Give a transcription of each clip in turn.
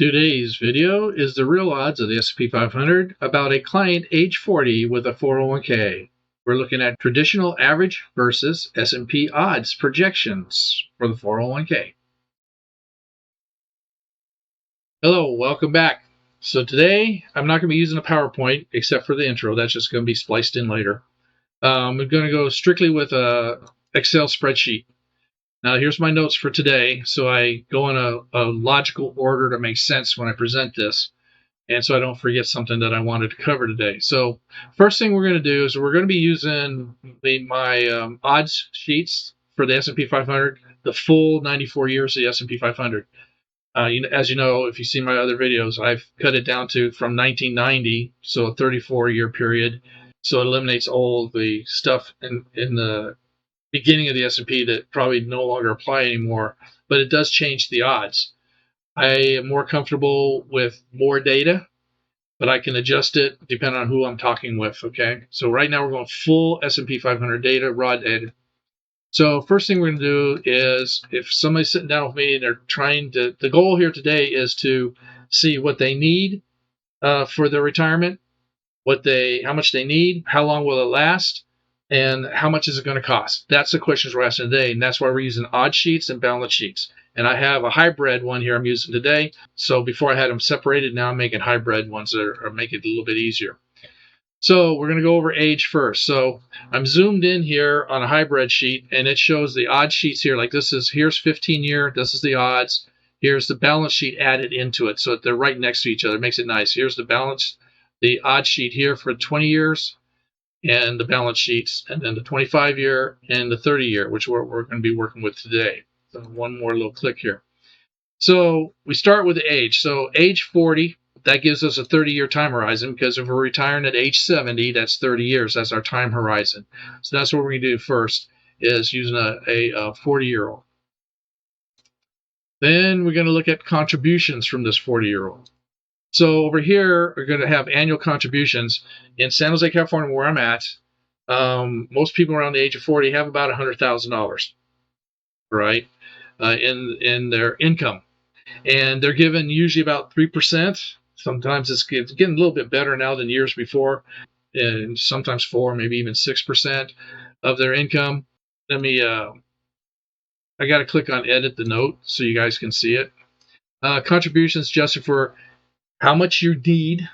Today's video is the real odds of the S&P 500 about a client age 40 with a 401k. We're looking at traditional average versus S&P odds projections for the 401k. Hello, welcome back. So today I'm not going to be using a PowerPoint except for the intro. That's just going to be spliced in later. I'm going to go strictly with a Excel spreadsheet. Now, here's my notes for today, so I go in a logical order to make sense when I present this, and so I don't forget something that I wanted to cover today. So first thing we're going to do is we're going to be using my odds sheets for the S&P 500, the full 94 years of the S&P 500. As you know, if you've seen my other videos, I've cut it down to from 1990, so a 34-year period. So it eliminates all the stuff in the beginning of the S&P that probably no longer apply anymore, but it does change the odds. I am more comfortable with more data, but I can adjust it depending on who I'm talking with, okay? So right now we're going full S&P 500 data, raw data. So first thing we're going to do is if somebody's sitting down with me and they're trying to, the goal here today is to see what they need for their retirement, how much they need, how long will it last, and how much is it going to cost? That's the questions we're asking today, and that's why we're using odd sheets and balance sheets. And I have a hybrid one here I'm using today. So before I had them separated, now I'm making hybrid ones that are making it a little bit easier. So we're going to go over age first. So I'm zoomed in here on a hybrid sheet, and it shows the odd sheets here. Like here's 15 year, this is the odds. Here's the balance sheet added into it, so they're right next to each other. It makes it nice. Here's the odd sheet here for 20 years. And the balance sheets, and then the 25-year and the 30-year, which we're going to be working with today. So one more little click here. So we start with the age. So age 40, that gives us a 30-year time horizon, because if we're retiring at age 70, that's 30 years. That's our time horizon. So that's what we're going to do first, is using a 40-year-old. Then we're going to look at contributions from this 40-year-old. So over here, we're going to have annual contributions. In San Jose, California, where I'm at, most people around the age of 40 have about $100,000, right, in their income. And they're given usually about 3%. Sometimes it's getting a little bit better now than years before, and sometimes 4%, maybe even 6% of their income. I got to click on edit the note so you guys can see it. Contributions adjusted for how much you need,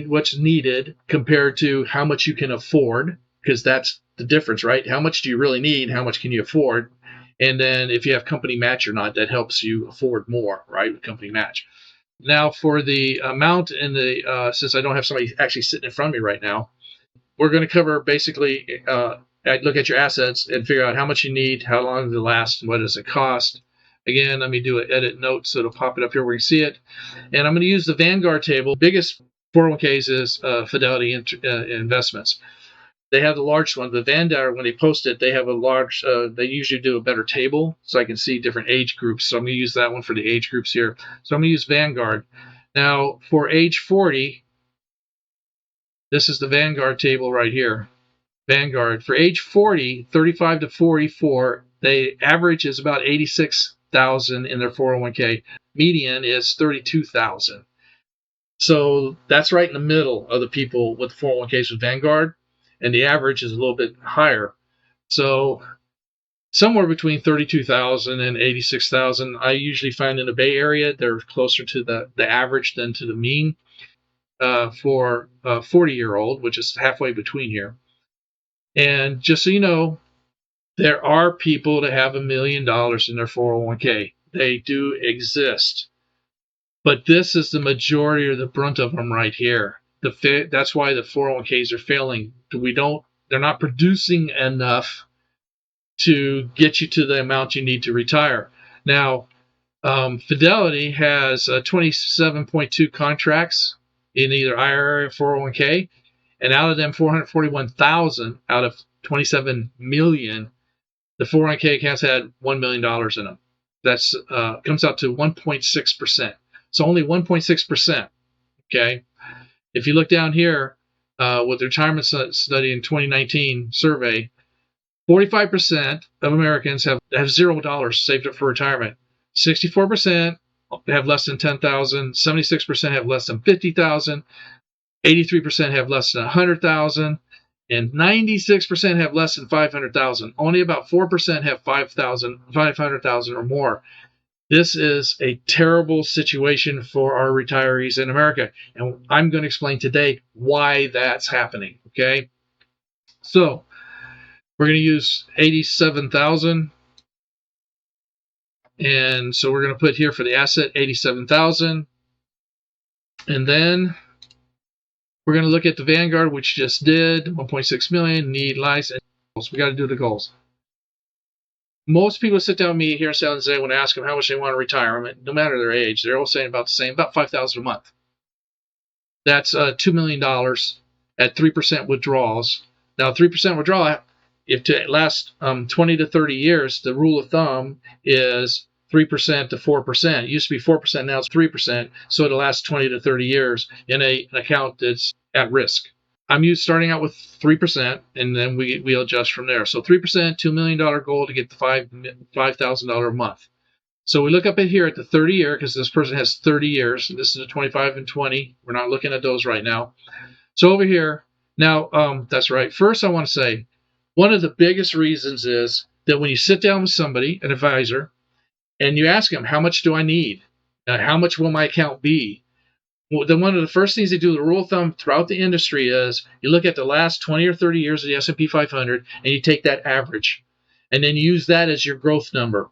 what's needed compared to how much you can afford, because that's the difference, right? How much do you really need? How much can you afford? And then if you have company match or not, that helps you afford more, right? With company match. Now for the amount in the, since I don't have somebody actually sitting in front of me right now, we're going to cover basically, look at your assets and figure out how much you need, how long does it last, and what does it cost. Again, let me do an edit note so it'll pop it up here where you see it. And I'm going to use the Vanguard table. Biggest 401ks is Fidelity Investments. They have the large one. The Vanguard, when they post it, they have a large, they usually do a better table so I can see different age groups. So I'm going to use that one for the age groups here. So I'm going to use Vanguard. Now, for age 40, this is the Vanguard table right here. Vanguard. For age 40, 35 to 44, the average is about 86,000 in their 401k. Median is 32,000. So that's right in the middle of the people with 401ks with Vanguard, and the average is a little bit higher. So somewhere between 32,000 and 86,000. I usually find in the Bay Area they're closer to the average than to the mean for a 40-year-old, which is halfway between here. And just so you know, there are people that have $1 million in their 401k. They do exist. But this is the majority or the brunt of them right here. That's why the 401ks are failing. They're not producing enough to get you to the amount you need to retire. Now, Fidelity has 27.2 contracts in either IRA or 401k. And out of them, 441,000 out of 27 million, the 401k accounts had $1 million in them. That's comes out to 1.6%. So only 1.6%. Okay. If you look down here with the retirement study in 2019 survey, 45% of Americans have $0 saved up for retirement. 64% have less than 10,000, 76% have less than 50,000, 83% have less than 100,000, and 96% have less than 500,000. Only about 4% have 500,000 or more. This is a terrible situation for our retirees in America, and I'm going to explain today why that's happening. Okay, so we're going to use 87,000, and so we're going to put here for the asset 87,000, and then we're going to look at the Vanguard, which just did 1.6 million. Need license. We got to do the goals. Most people sit down with me here in San Jose when I ask them how much they want to retire, no matter their age, they're all saying about the same, about $5,000 a month. That's $2 million at 3% withdrawals. Now, 3% withdrawal, if to last 20 to 30 years, the rule of thumb is 3% to 4%. It used to be 4%, now it's 3%, so it'll last 20 to 30 years in an account that's at risk. I'm starting out with 3%, and then we'll adjust from there. So 3%, $2 million goal to get the $5,000 a month. So we look up at here at the 30 year, because this person has 30 years. And this is a 25 and 20. We're not looking at those right now. So over here, now, that's right. First, I want to say, one of the biggest reasons is that when you sit down with somebody, an advisor, and you ask them, how much do I need? How much will my account be? Well, one of the first things they do, the rule of thumb throughout the industry is you look at the last 20 or 30 years of the S&P 500 and you take that average, and then you use that as your growth number.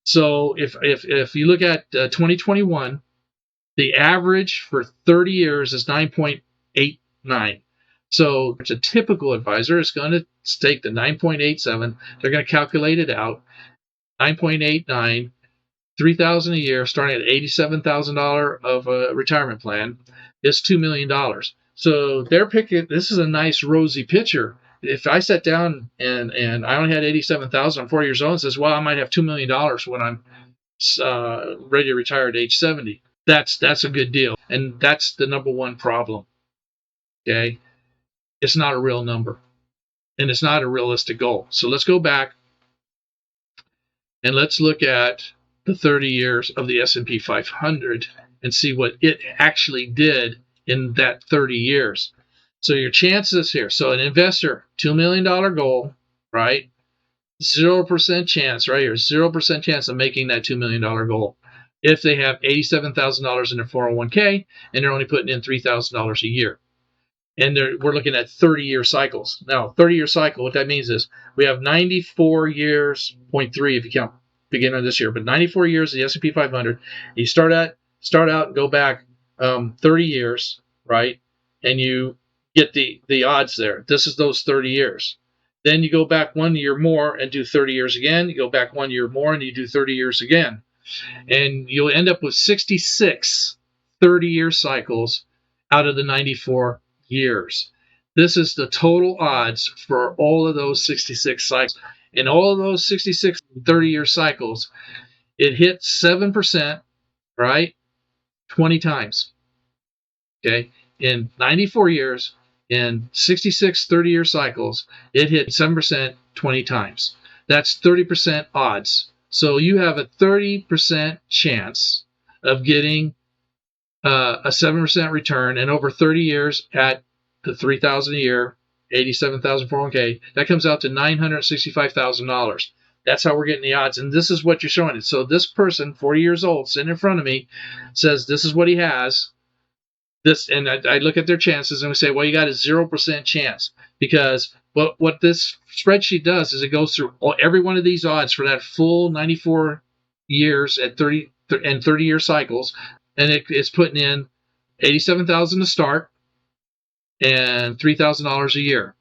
So if you look at 2021, the average for 30 years is 9.89. So a typical advisor is going to take the 9.87. They're going to calculate it out. 9.89. $3,000 a year, starting at $87,000 of a retirement plan, is $2 million. So they're picking. This is a nice rosy picture. If I sat down and I only had $87,000, I'm 40 years old, and says, "Well, I might have $2 million when I'm ready to retire at age 70." That's a good deal, and that's the number one problem. Okay, it's not a real number, and it's not a realistic goal. So let's go back and let's look at the 30 years of the S&P 500 and see what it actually did in that 30 years. So your chances here. So an investor, $2 million goal, right? 0% chance, right here. 0% chance of making that $2 million goal if they have $87,000 in their 401k and they're only putting in $3,000 a year. And we're looking at 30-year cycles. Now, 30-year cycle, what that means is we have 94 years, 0.3 if you count beginning of this year, but 94 years of the S&P 500. You start out and go back 30 years, right? And you get the odds there. This is those 30 years. Then you go back 1 year more and do 30 years again. You go back 1 year more and you do 30 years again. And you'll end up with 66 30-year cycles out of the 94 years. This is the total odds for all of those 66 cycles. In all of those 66 30-year cycles, it hit 7%, right, 20 times. Okay, in 94 years, in 66 30-year cycles, it hit 7% 20 times. That's 30% odds. So you have a 30% chance of getting a 7% return, and over 30 years at the $3,000 a year, $87,000 401k, that comes out to $965,000. That's how we're getting the odds, and this is what you're showing it. So this person, 40 years old, sitting in front of me, says this is what he has. This, and I look at their chances and we say, well, you got a 0% chance, because what this spreadsheet does is it goes through every one of these odds for that full 94 years at 30 and 30-year cycles, and it's putting in $87,000 to start and $3,000 a year,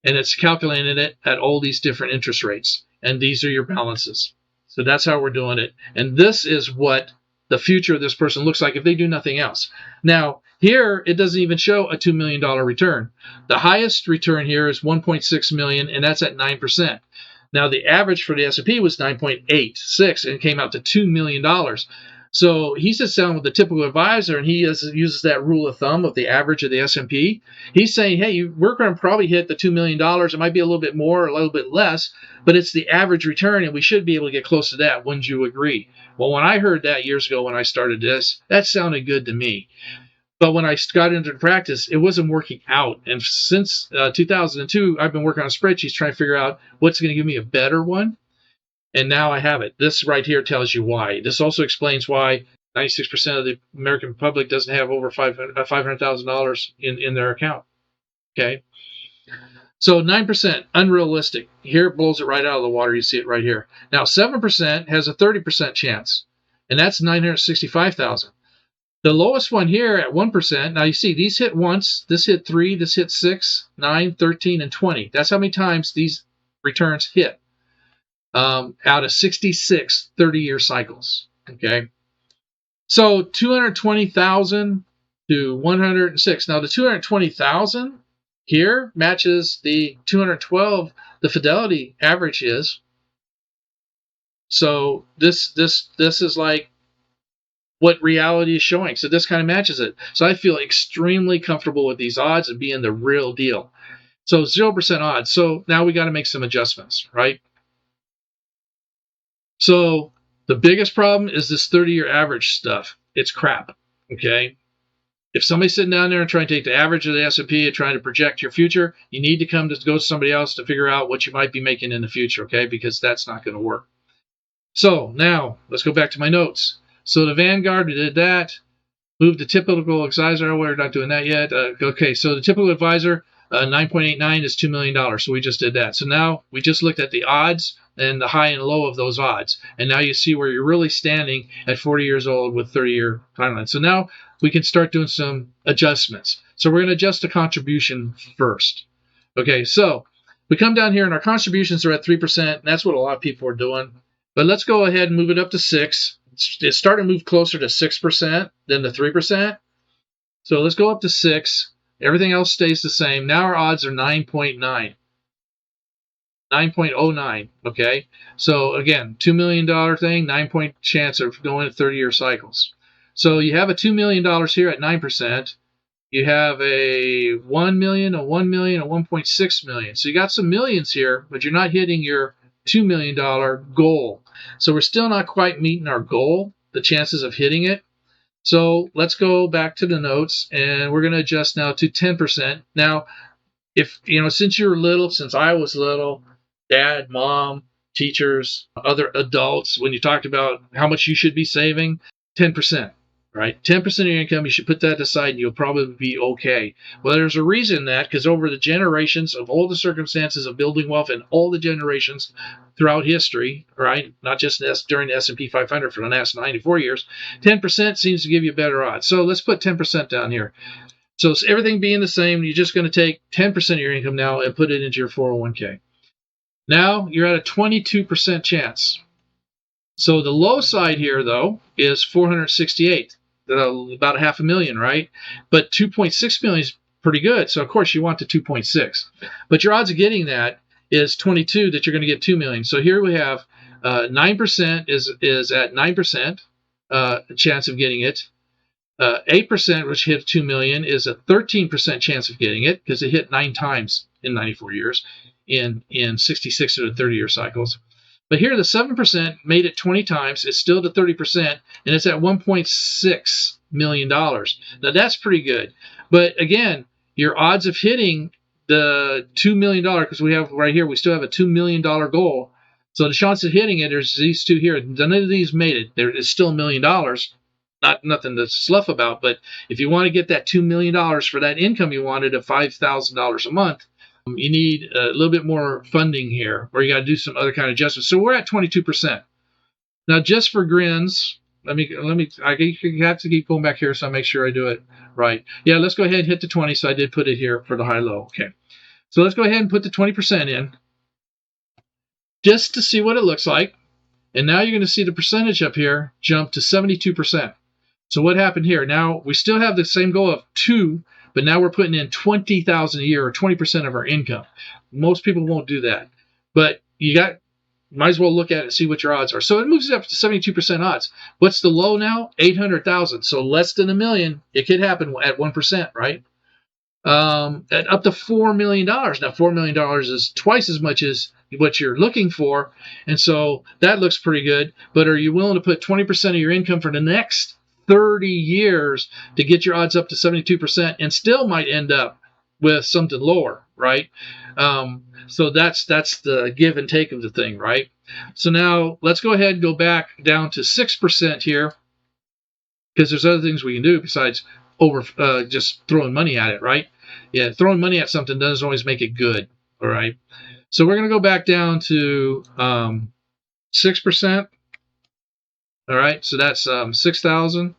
and it's calculating it at all these different interest rates, and these are your balances. So that's how we're doing it, and this is what the future of this person looks like if they do nothing else. Now, here it doesn't even show a $2 million return. The highest return here is $1.6 million, and that's at 9%. Now, the average for the S&P was 9.86, and it came out to $2 million. So he sits down with the typical advisor, and he uses that rule of thumb of the average of the S&P. He's saying, hey, we're going to probably hit the $2 million. It might be a little bit more or a little bit less, but it's the average return, and we should be able to get close to that. Wouldn't you agree? Well, when I heard that years ago when I started this, that sounded good to me. But when I got into practice, it wasn't working out. And since 2002, I've been working on spreadsheets trying to figure out what's going to give me a better one. And now I have it. This right here tells you why. This also explains why 96% of the American public doesn't have over $500,000 in their account. Okay. So 9%, unrealistic. Here it blows it right out of the water. You see it right here. Now 7% has a 30% chance, and that's 965,000. The lowest one here at 1%, now you see these hit once, this hit 3, this hit 6, 9, 13, and 20. That's how many times these returns hit out of 66 30-year cycles. Okay. So 220,000 to 106. Now the 220,000 here matches the 212 the fidelity average is. So this is like what reality is showing. So this kind of matches it. So I feel extremely comfortable with these odds and being the real deal. So 0% odds. So now we got to make some adjustments, right? So the biggest problem is this 30-year average stuff. It's crap, okay? If somebody's sitting down there and trying to take the average of the S&P and trying to project your future, you need to go to somebody else to figure out what you might be making in the future, okay? Because that's not going to work. So now let's go back to my notes. So the Vanguard, we did that. Move the typical advisor. We're not doing that yet. Okay, so the typical advisor, 9.89 is $2 million. So we just did that. So now we just looked at the odds and the high and low of those odds. And now you see where you're really standing at 40 years old with 30-year timeline. So now we can start doing some adjustments. So we're going to adjust the contribution first. Okay, so we come down here and our contributions are at 3%. And that's what a lot of people are doing. But let's go ahead and move it up to 6%. It's starting to move closer to 6% than the 3%. So let's go up to 6%. Everything else stays the same. Now our odds are 9.9. 9.09. Okay. So again, $2 million thing, 9-point chance of going at 30-year cycles. So you have a $2 million here at 9%. You have a 1 million, a 1 million, a 1.6 million. So you got some millions here, but you're not hitting your $2 million goal. So we're still not quite meeting our goal, the chances of hitting it. So let's go back to the notes, and we're going to adjust now to 10%. Now, if since you're little, since I was little, dad, mom, teachers, other adults, when you talked about how much you should be saving, 10%. Right? 10% of your income, you should put that aside and you'll probably be okay. Well, there's a reason that, because over the generations of all the circumstances of building wealth and all the generations throughout history, right? Not just during the S&P 500 for the last 94 years, 10% seems to give you better odds. So let's put 10% down here. So everything being the same, you're just going to take 10% of your income now and put it into your 401k. Now you're at a 22% chance. So the low side here, though, is 468. About $500,000, right? But 2.6 million is pretty good. So of course you want the 2.6, but your odds of getting that is 22 that you're going to get 2 million. So here we have 9% is at 9% chance of getting it. 8%, which hit 2 million, is a 13% chance of getting it because it hit 9 times in 94 years in 66 of the 30-year cycles. But here, the 7% made it 20 times. It's still the 30%, and it's at $1.6 million. Now, that's pretty good. But again, your odds of hitting the $2 million, because we have right here, we still have a $2 million goal. So the chance of hitting it, there's these two here. None of these made it. There is still $1 million. Nothing to slough about. But if you want to get that $2 million for that income you wanted of $5,000 a month, you need a little bit more funding here, or you got to do some other kind of adjustments. So we're at 22%. Now, just for grins, I have to keep going back here so I make sure I do it right. Yeah, let's go ahead and hit the 20. So I did put it here for the high-low. Okay. So let's go ahead and put the 20% in just to see what it looks like. And now you're going to see the percentage up here jump to 72%. So what happened here? Now, we still have the same goal of 2, but now we're putting in $20,000 a year, or 20% of our income. Most people won't do that. But you got might as well look at it and see what your odds are. So it moves up to 72% odds. What's the low now? 800,000. So less than $1 million. It could happen at 1%, right? At up to $4 million. Now, $4 million is twice as much as what you're looking for. And so that looks pretty good. But are you willing to put 20% of your income for the next 30 years to get your odds up to 72% and still might end up with something lower, right? So that's the give and take of the thing, right? So now let's go ahead and go back down to 6% here, because there's other things we can do besides just throwing money at it, right? Yeah, throwing money at something doesn't always make it good, all right? So we're going to go back down to 6%, all right? So that's 6,000.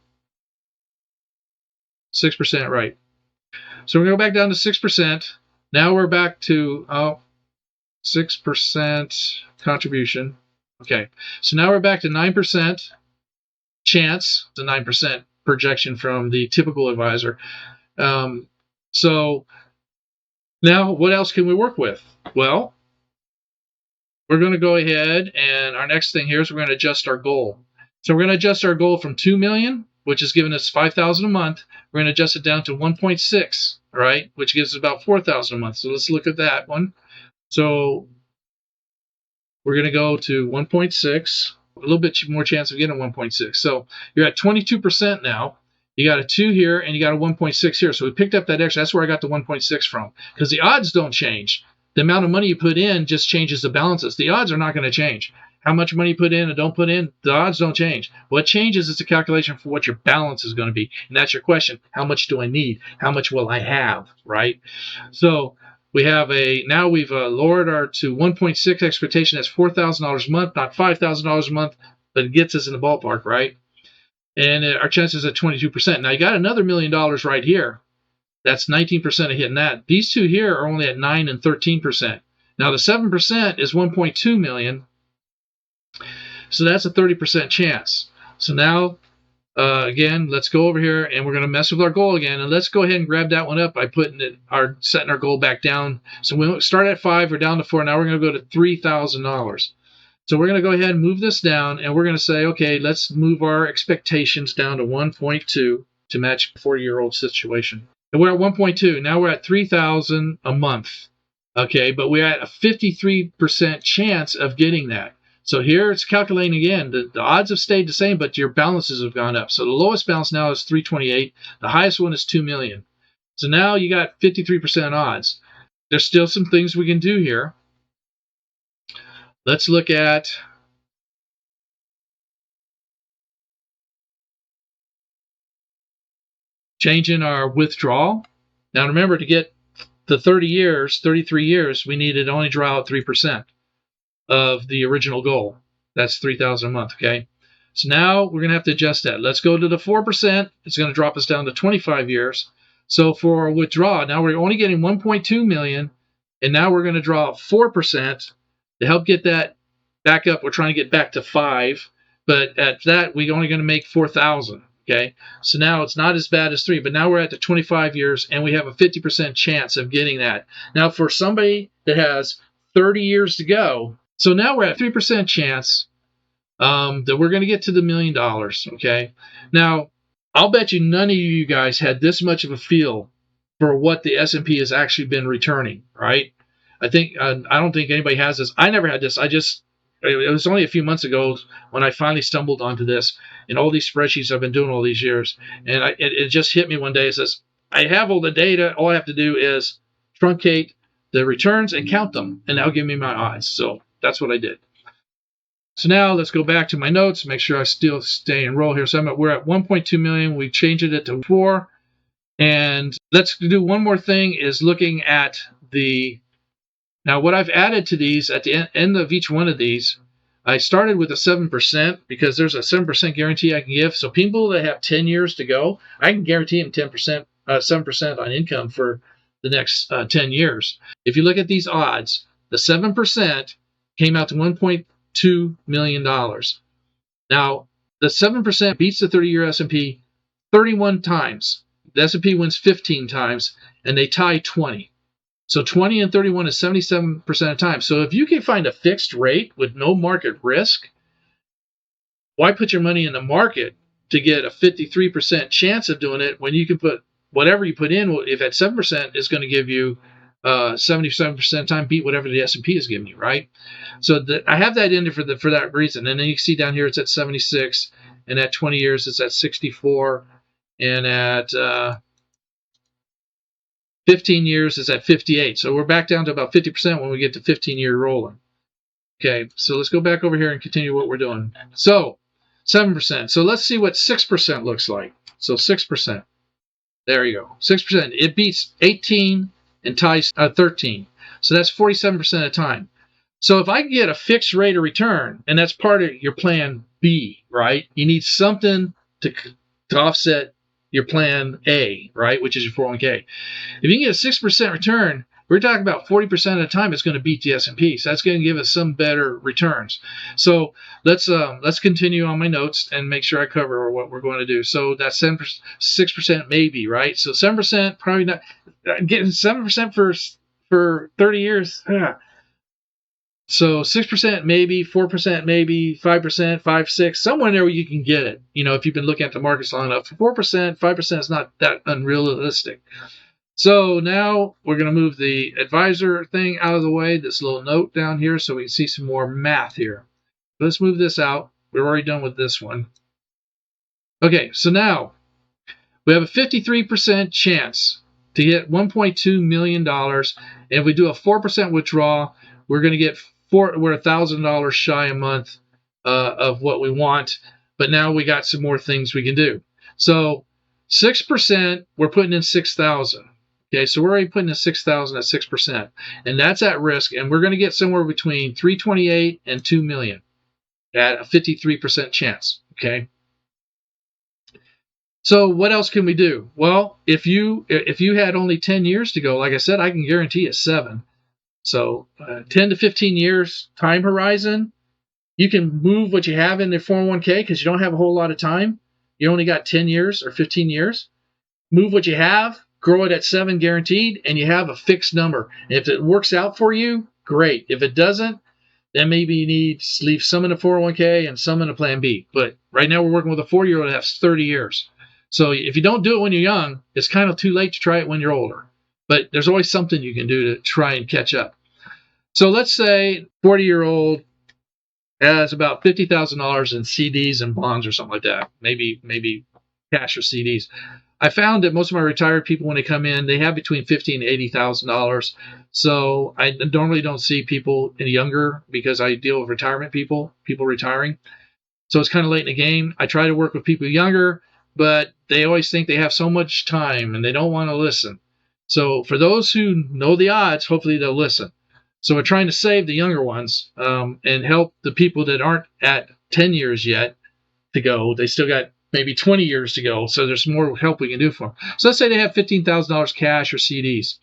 6%, right? So we're going to go back down to 6%. Now we're back to 6% contribution. Okay, so now we're back to 9% chance, the 9% projection from the typical advisor. So now what else can we work with? Well, we're going to go ahead, and our next thing here is we're going to adjust our goal. So we're going to adjust our goal from 2 million, which is giving us 5,000 a month. We're going to adjust it down to 1.6, right, which gives us about 4,000 a month. So let's look at that one. So we're going to go to 1.6, a little bit more chance of getting 1.6. So you're at 22% now. You got a 2 here, and you got a 1.6 here. So we picked up that extra. That's where I got the 1.6 from, because the odds don't change. The amount of money you put in just changes the balances. The odds are not going to change. How much money you put in and don't put in, the odds don't change. What changes is the calculation for what your balance is going to be. And that's your question. How much do I need? How much will I have, right? So we have now we've lowered our to 1.6 expectation. That's $4,000 a month, not $5,000 a month, but it gets us in the ballpark, right? And our chances at 22%. Now you got another $1 million right here. That's 19% of hitting that. These two here are only at 9 and 13%. Now the 7% is 1.2 million. So that's a 30% chance. So now, again, let's go over here and we're going to mess with our goal again. And let's go ahead and grab that one up by setting our goal back down. So we start at 5, we're down to 4. Now we're going to go to $3,000. So we're going to go ahead and move this down, and we're going to say, okay, let's move our expectations down to 1.2 to match the 40-year-old situation. And we're at 1.2. Now we're at $3,000 a month. Okay, but we're at a 53% chance of getting that. So here it's calculating again. The odds have stayed the same, but your balances have gone up. So the lowest balance now is 328. The highest one is 2 million. So now you got 53% odds. There's still some things we can do here. Let's look at changing our withdrawal. Now remember, to get the 33 years, we needed only draw out 3% of the original goal. That's 3,000 a month, okay? So now we're going to have to adjust that. Let's go to the 4%. It's going to drop us down to 25 years. So for our withdrawal, now we're only getting 1.2 million, and now we're going to draw 4% to help get that back up. We're trying to get back to 5, but at that, we're only going to make 4,000. Okay, so now it's not as bad as 3, but now we're at the 25 years, and we have a 50% chance of getting that. Now, for somebody that has 30 years to go, so now we're at 3% chance that we're going to get to the $1 million. Okay, now I'll bet you none of you guys had this much of a feel for what the S&P has actually been returning, right? I don't think anybody has this. I never had this. It was only a few months ago when I finally stumbled onto this, and all these spreadsheets I've been doing all these years. And it just hit me one day. It says, I have all the data. All I have to do is truncate the returns and count them, and that'll give me my odds. So that's what I did. So now let's go back to my notes, make sure I still stay in roll here. So we're at 1.2 million. We changed it to 4. And let's do one more thing, is looking at now, what I've added to these at the end of each one of these, I started with a 7% because there's a 7% guarantee I can give. So people that have 10 years to go, I can guarantee them 7% on income for the next 10 years. If you look at these odds, the 7% came out to $1.2 million. Now, the 7% beats the 30-year S&P 31 times. The S&P wins 15 times, and they tie 20. So 20 and 31 is 77% of the time. So if you can find a fixed rate with no market risk, why put your money in the market to get a 53% chance of doing it when you can put whatever you put in, if at 7%, is going to give you 77% of the time beat whatever the S&P is giving you, right? So I have that in there for that reason. And then you can see down here it's at 76, and at 20 years it's at 64, and at 15 years it's at 58. So we're back down to about 50% when we get to 15-year rolling. Okay, so let's go back over here and continue what we're doing. So 7%. So let's see what 6% looks like. So 6%. There you go. 6%. It beats 18 and ties 13. So that's 47% of the time. So if I can get a fixed rate of return, and that's part of your plan B, right? You need something to offset your plan A, right? Which is your 401k. If you can get a 6% return, we're talking about 40% of the time it's going to beat the S&P. So that's going to give us some better returns. So let's continue on my notes and make sure I cover what we're going to do. So that's 6% maybe, right? So 7% probably not. Getting 7% for 30 years. So 6% maybe, 4% maybe, 5%, 5, 6, somewhere there where you can get it. If you've been looking at the markets long enough. 4%, 5% is not that unrealistic. So now we're going to move the advisor thing out of the way, this little note down here, so we can see some more math here. Let's move this out. We're already done with this one. Okay, so now we have a 53% chance to get $1.2 million. And if we do a 4% withdrawal, we're going to get we're $1,000 shy a month of what we want. But now we got some more things we can do. So 6%, we're putting in $6,000. Okay, so we're already putting in $6,000 at 6%, and that's at risk, and we're going to get somewhere between $328 and $2 million at a 53% chance. Okay. So what else can we do? Well, if you had only 10 years to go, like I said, I can guarantee you 7. So 10 to 15 years time horizon, you can move what you have in the 401k because you don't have a whole lot of time. You only got 10 years or 15 years. Move what you have, grow it at 7 guaranteed, and you have a fixed number. And if it works out for you, great. If it doesn't, then maybe you need to leave some in the 401k and some in the plan B. But right now we're working with a 40-year-old that has 30 years. So if you don't do it when you're young, it's kind of too late to try it when you're older. But there's always something you can do to try and catch up. So let's say 40-year-old has about $50,000 in CDs and bonds or something like that. Maybe cash or CDs. I found that most of my retired people, when they come in, they have between $50,000 and $80,000. So I normally don't see people any younger because I deal with retirement people retiring. So it's kind of late in the game. I try to work with people younger, but they always think they have so much time and they don't want to listen. So for those who know the odds, hopefully they'll listen. So we're trying to save the younger ones and help the people that aren't at 10 years yet to go. They still got maybe 20 years to go. So there's more help we can do for them. So let's say they have $15,000 cash or CDs.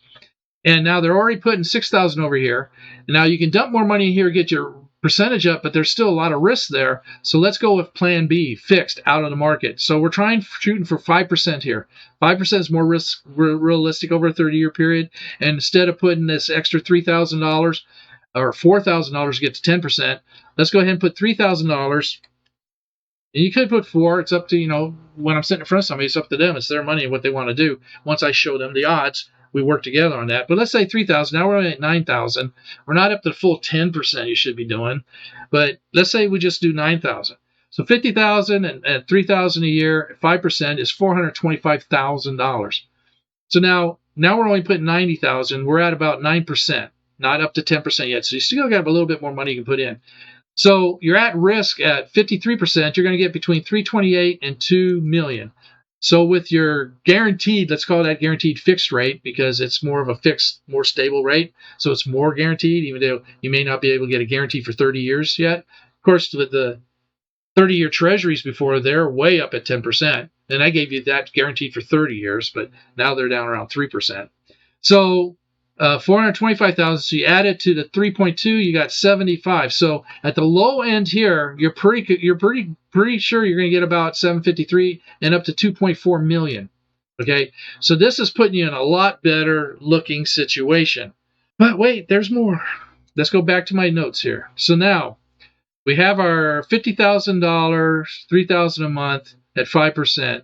And now they're already putting $6,000 over here. And now you can dump more money in here, get your percentage up, but there's still a lot of risk there. So let's go with plan B, fixed, out of the market. So we're shooting for 5% here. 5% is more realistic over a 30-year period. And instead of putting this extra $3,000 or $4,000 to get to 10%, let's go ahead and put $3,000. And you could put 4. It's up to, when I'm sitting in front of somebody, it's up to them. It's their money and what they want to do. Once I show them the odds, we work together on that. But let's say 3,000. Now we're only at 9,000. We're not up to the full 10% you should be doing. But let's say we just do 9,000. So 50,000 and at 3,000 a year, 5% is $425,000. So now we're only putting 90,000. We're at about 9%, not up to 10% yet. So you still got a little bit more money you can put in. So you're at risk at 53%. You're going to get between $328 and $2 million. So with your guaranteed, let's call that guaranteed fixed rate because it's more of a fixed, more stable rate. So it's more guaranteed, even though you may not be able to get a guarantee for 30 years yet. Of course, with the 30-year treasuries before, they're way up at 10%. And I gave you that guaranteed for 30 years, but now they're down around 3%. So $425,000. So you add it to the 3.2, you got 75. So at the low end here, you're pretty sure you're going to get about 753 and up to 2.4 million. Okay, so this is putting you in a lot better looking situation. But wait, there's more. Let's go back to my notes here. So now we have our $50,000, $3,000 a month at 5%,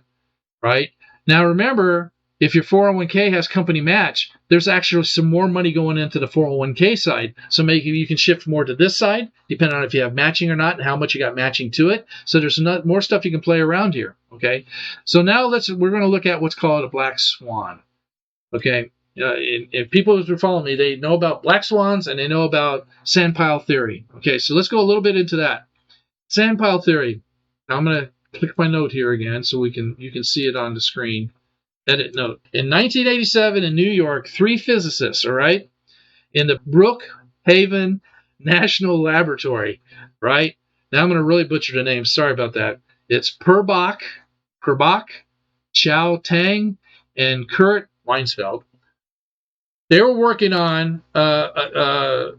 right? Now remember, if your 401k has company match, there's actually some more money going into the 401k side. So maybe you can shift more to this side, depending on if you have matching or not and how much you got matching to it. So there's more stuff you can play around here, okay? So now we're going to look at what's called a black swan, okay? If people who follow me, they know about black swans and they know about sandpile theory. Okay, so let's go a little bit into that. Sandpile theory. Now I'm going to click my note here again so you can see it on the screen. Edit note. In 1987 in New York, 3 physicists, all right, in the Brookhaven National Laboratory, right? Now I'm going to really butcher the name. Sorry about that. It's Purbach, Chow Tang, and Kurt Weinsfeld. They were working on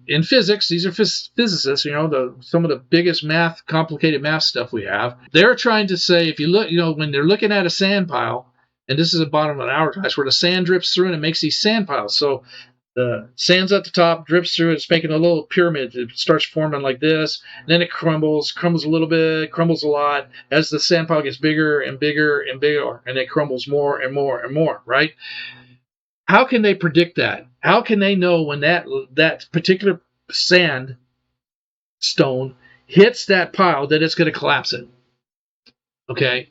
in physics. These are physicists, some of the biggest complicated math stuff we have. They're trying to say, if you look, when they're looking at a sand pile, and this is the bottom of an hourglass where the sand drips through and it makes these sand piles. So the sand's at the top, drips through, it's making a little pyramid. It starts forming like this, and then it crumbles a little bit, crumbles a lot as the sand pile gets bigger and bigger and bigger, and it crumbles more and more and more, right? How can they predict that? How can they know when that particular sand stone hits that pile that it's going to collapse it? Okay.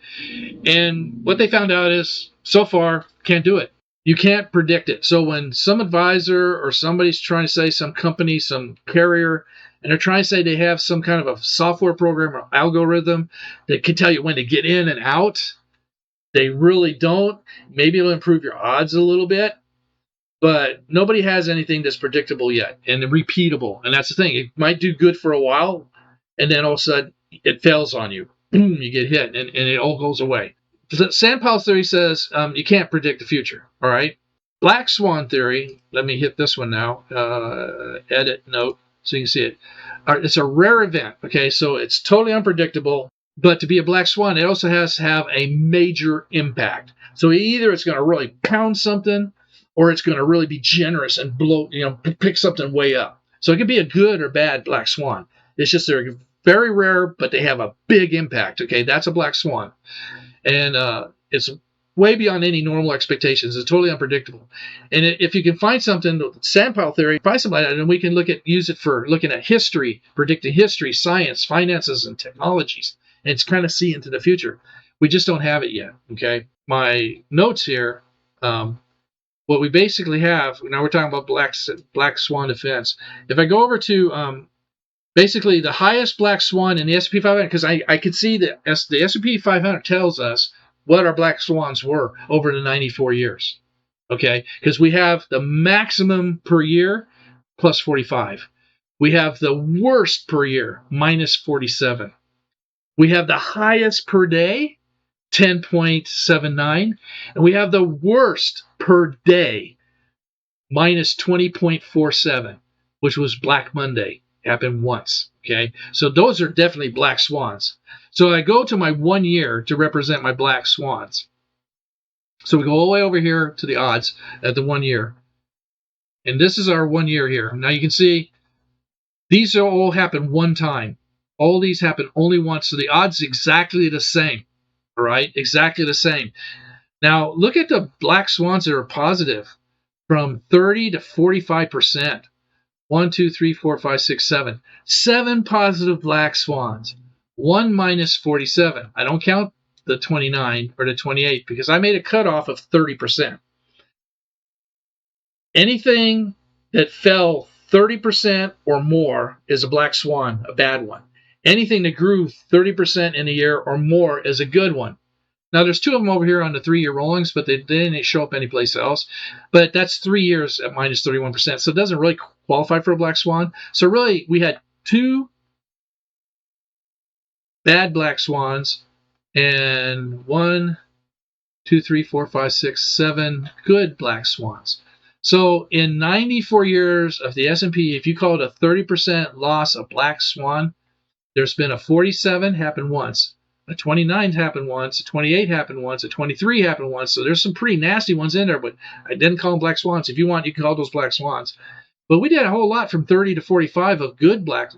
And what they found out is, so far, can't do it. You can't predict it. So when some advisor or somebody's trying to say, some company, some carrier, and they're trying to say they have some kind of a software program or algorithm that can tell you when to get in and out, they really don't. Maybe it'll improve your odds a little bit, but nobody has anything that's predictable yet and repeatable. And that's the thing. It might do good for a while, and then all of a sudden it fails on you. Boom, you get hit, and it all goes away. The sandpile theory says you can't predict the future, all right? Black swan theory, let me hit this one now, edit note, so you can see it. It's a rare event, okay? So it's totally unpredictable, but to be a black swan, it also has to have a major impact. So either it's going to really pound something, or it's going to really be generous and blow, pick something way up. So it could be a good or bad black swan. It's just they're very rare, but they have a big impact. Okay, that's a black swan. And it's way beyond any normal expectations. It's totally unpredictable. And if you can find something, sandpile theory, find something like that, and we can use it for looking at history, predicting history, science, finances, and technologies. And it's kind of see into the future. We just don't have it yet. Okay, my notes here. What we basically have, now we're talking about black swan defense. If I go over to basically the highest black swan in the S&P 500, because I could see that the S&P 500 tells us what our black swans were over the 94 years. Okay, because we have the maximum per year plus 45. We have the worst per year minus 47. We have the highest per day 10.79, and we have the worst per day minus 20.47, which was Black Monday. Happened once. Okay, so those are definitely black swans. So I go to my 1 year to represent my black swans. So we go all the way over here to the odds at the 1 year, and this is our 1 year here. Now you can see these all happen one time. All these happen only once, so the odds exactly the same. All right, exactly the same. Now look at the black swans that are positive, from 30 to 45%. 1, 2, 3, 4, 5, 6, 7. 7 positive black swans. 1 minus 47. I don't count the 29 or the 28 because I made a cutoff of 30%. Anything that fell 30% or more is a black swan, a bad one. Anything that grew 30% in a year or more is a good one. Now, there's 2 of them over here on the 3-year rollings, but they didn't show up anyplace else. But that's 3 years at minus 31%. So it doesn't really qualify for a black swan. So really, we had 2 bad black swans and 1, 2, 3, 4, 5, 6, 7 good black swans. So in 94 years of the S&P, if you call it a 30% loss of black swan, there's been a 47 happened once. A 29 happened once, a 28 happened once, a 23 happened once. So there's some pretty nasty ones in there, but I didn't call them black swans. If you want, you can call those black swans. But we did a whole lot from 30 to 45 of good black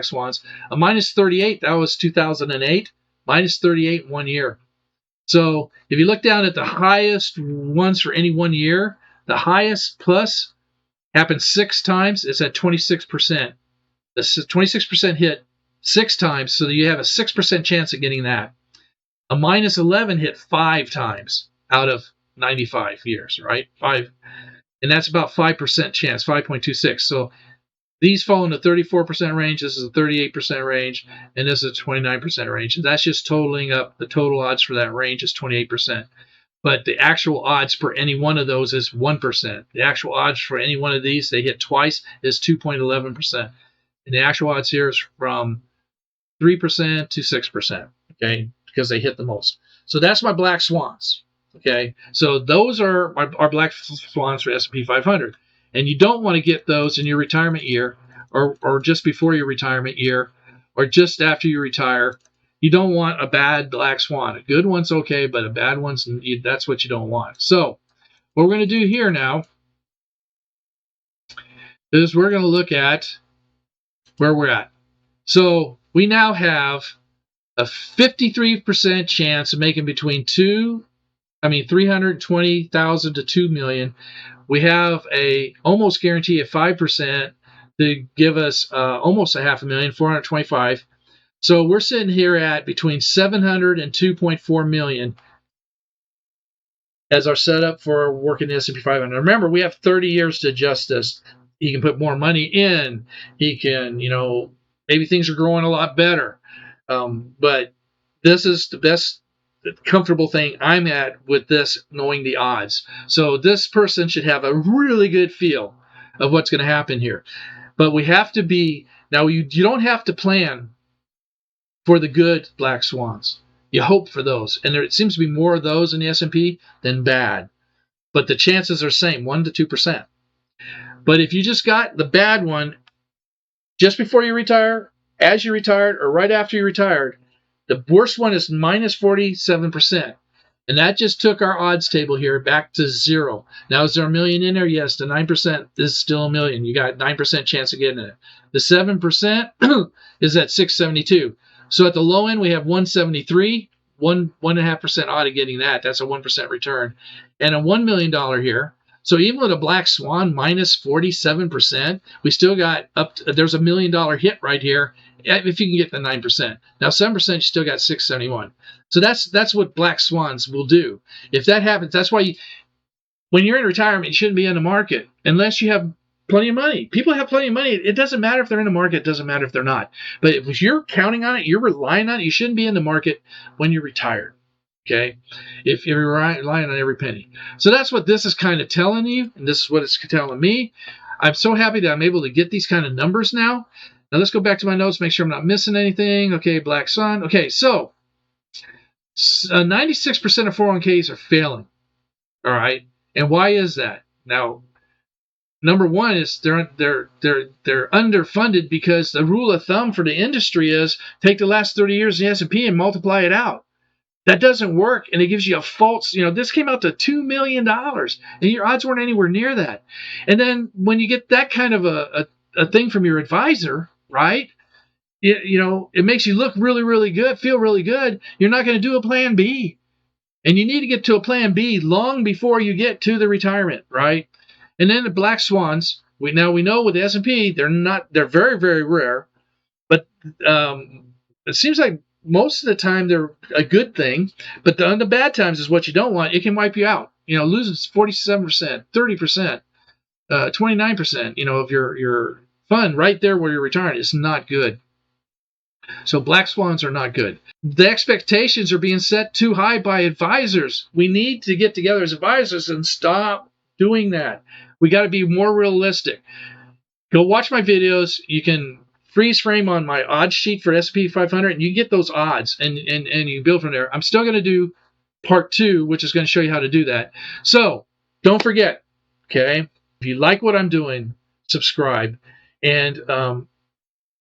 swans. A minus 38, that was 2008. Minus 38 1 year. So if you look down at the highest ones for any 1 year, the highest plus happened 6 times. It's at 26%. The 26% hit 6 times, so you have a 6% chance of getting that. A minus 11 hit 5 times out of 95 years, right? 5, and that's about 5% chance, 5.26. So these fall in the 34% range. This is a 38% range, and this is a 29% range. And that's just totaling up. The total odds for that range is 28%. But the actual odds for any one of those is 1%. The actual odds for any one of these, they hit twice, is 2.11%. And the actual odds here is from 3% to 6%, okay, because they hit the most. So that's my black swans, okay. So those are our black swans for S&P 500. And you don't want to get those in your retirement year or just before your retirement year or just after you retire. You don't want a bad black swan. A good one's okay, but a bad one's, that's what you don't want. So what we're going to do here now is we're going to look at where we're at. So we now have a 53% chance of making between 320,000 to 2 million. We have a almost guarantee of 5% to give us almost a 500,000, 425. So we're sitting here at between 700 and 2.4 million as our setup for working the S&P 500. Remember, we have 30 years to adjust this. He can put more money in. He can, maybe things are growing a lot better. But this is the best comfortable thing I'm at with this, knowing the odds. So this person should have a really good feel of what's going to happen here. But we have to be, now you don't have to plan for the good black swans. You hope for those. And there seems to be more of those in the S&P than bad. But the chances are the same, 1 to 2%. But if you just got the bad one just before you retire, as you retired, or right after you retired, the worst one is minus 47%. And that just took our odds table here back to 0. Now, is there a million in there? Yes, the 9% is still a million. You got 9% chance of getting it. The 7% is at 672. So at the low end, we have 173, 1.5% odd of getting that. That's a 1% return. And a $1 million here. So even with a black swan minus 47%, we still got there's $1 million hit right here if you can get the 9%. Now 7%, you still got 671. So that's what black swans will do. If that happens, that's why when you're in retirement, you shouldn't be in the market unless you have plenty of money. People have plenty of money. It doesn't matter if they're in the market. It doesn't matter if they're not. But if you're counting on it, you're relying on it, you shouldn't be in the market when you're retired. Okay, if you're relying on every penny. So that's what this is kind of telling you, and this is what it's telling me. I'm so happy that I'm able to get these kind of numbers now. Now let's go back to my notes, make sure I'm not missing anything. Okay, black sun. Okay, so 96% of 401ks are failing. All right, and why is that? Now, number one is they're underfunded because the rule of thumb for the industry is take the last 30 years of the S&P and multiply it out. That doesn't work, and it gives you a false, this came out to $2 million, and your odds weren't anywhere near that. And then when you get that kind of a thing from your advisor, right, it makes you look really, really good, feel really good. You're not going to do a plan B. And you need to get to a plan B long before you get to the retirement, right? And then the black swans, we know with the S&P, they're very, very rare, but it seems like most of the time they're a good thing, but the bad times is what you don't want. It can wipe you out. Losing 47%, 30%, 29%, of your fund right there where you're retiring is not good. So black swans are not good. The expectations are being set too high by advisors. We need to get together as advisors and stop doing that. We got to be more realistic. Go watch my videos. You can freeze frame on my odds sheet for S&P 500, and you get those odds, and you build from there. I'm still going to do part 2, which is going to show you how to do that. So don't forget, okay, if you like what I'm doing, subscribe, and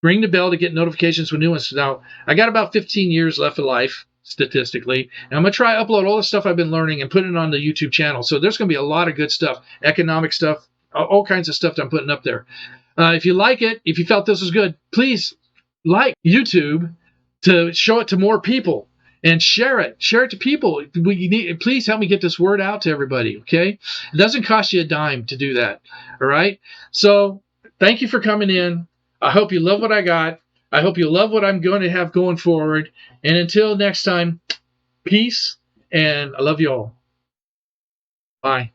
ring the bell to get notifications when new ones. Now, I got about 15 years left of life, statistically, and I'm going to try to upload all the stuff I've been learning and put it on the YouTube channel. So there's going to be a lot of good stuff, economic stuff, all kinds of stuff that I'm putting up there. If you like it, if you felt this was good, please like YouTube to show it to more people and share it. Share it to people. Please help me get this word out to everybody, okay? It doesn't cost you a dime to do that, all right? So thank you for coming in. I hope you love what I got. I hope you love what I'm going to have going forward. And until next time, peace, and I love you all. Bye.